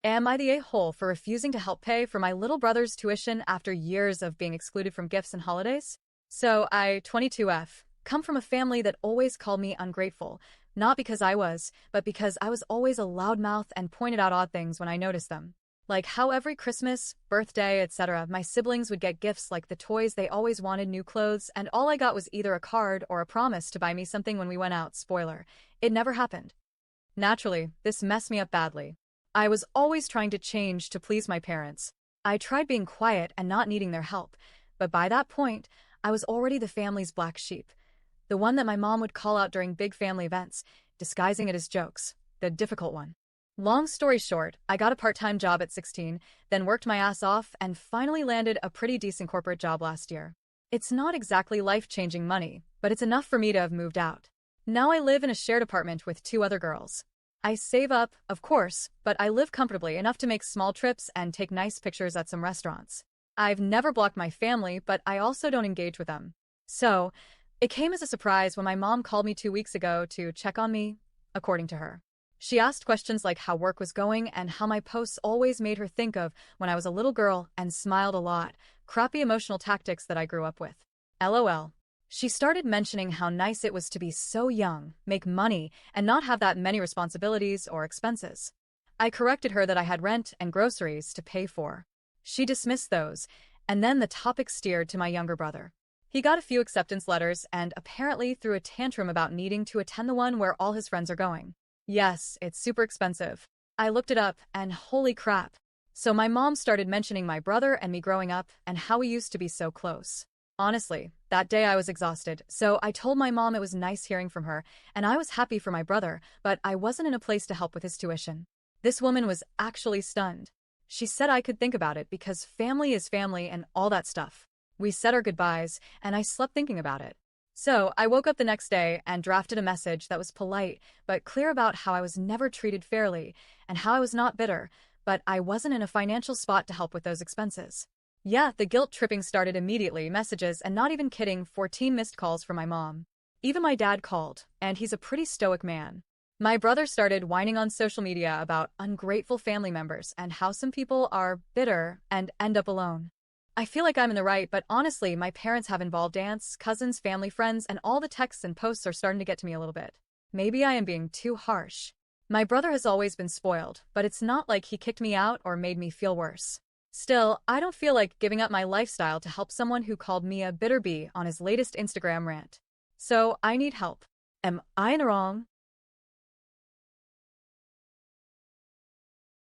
Am I the a-hole for refusing to help pay for my little brother's tuition after years of being excluded from gifts and holidays? So I, 22F, come from a family that always called me ungrateful, not because I was, but because I was always a loudmouth and pointed out odd things when I noticed them. Like how every Christmas, birthday, etc., my siblings would get gifts like the toys they always wanted, new clothes, and all I got was either a card or a promise to buy me something when we went out. Spoiler, it never happened. Naturally, this messed me up badly. I was always trying to change to please my parents. I tried being quiet and not needing their help, but by that point, I was already the family's black sheep. The one that my mom would call out during big family events, disguising it as jokes. The difficult one. Long story short, I got a part-time job at 16, then worked my ass off and finally landed a pretty decent corporate job last year. It's not exactly life-changing money, but it's enough for me to have moved out. Now I live in a shared apartment with 2 other girls. I save up, of course, but I live comfortably enough to make small trips and take nice pictures at some restaurants. I've never blocked my family, but I also don't engage with them. So, it came as a surprise when my mom called me 2 weeks ago to check on me, according to her. She asked questions like how work was going and how my posts always made her think of when I was a little girl and smiled a lot, crappy emotional tactics that I grew up with. LOL. She started mentioning how nice it was to be so young, make money, and not have that many responsibilities or expenses. I corrected her that I had rent and groceries to pay for. She dismissed those, and then the topic steered to my younger brother. He got a few acceptance letters and apparently threw a tantrum about needing to attend the one where all his friends are going. Yes, it's super expensive. I looked it up, and holy crap. So my mom started mentioning my brother and me growing up and how we used to be so close. Honestly, that day I was exhausted, so I told my mom it was nice hearing from her, and I was happy for my brother, but I wasn't in a place to help with his tuition. This woman was actually stunned. She said I could think about it because family is family and all that stuff. We said our goodbyes, and I slept thinking about it. So, I woke up the next day and drafted a message that was polite but clear about how I was never treated fairly and how I was not bitter, but I wasn't in a financial spot to help with those expenses. Yeah, the guilt tripping started immediately, messages and not even kidding, 14 missed calls from my mom. Even my dad called, and he's a pretty stoic man. My brother started whining on social media about ungrateful family members and how some people are bitter and end up alone. I feel like I'm in the right, but honestly, my parents have involved aunts, cousins, family, friends, and all the texts and posts are starting to get to me a little bit. Maybe I am being too harsh. My brother has always been spoiled, but it's not like he kicked me out or made me feel worse. Still, I don't feel like giving up my lifestyle to help someone who called me a bitter bee on his latest Instagram rant. So, I need help. Am I in the wrong?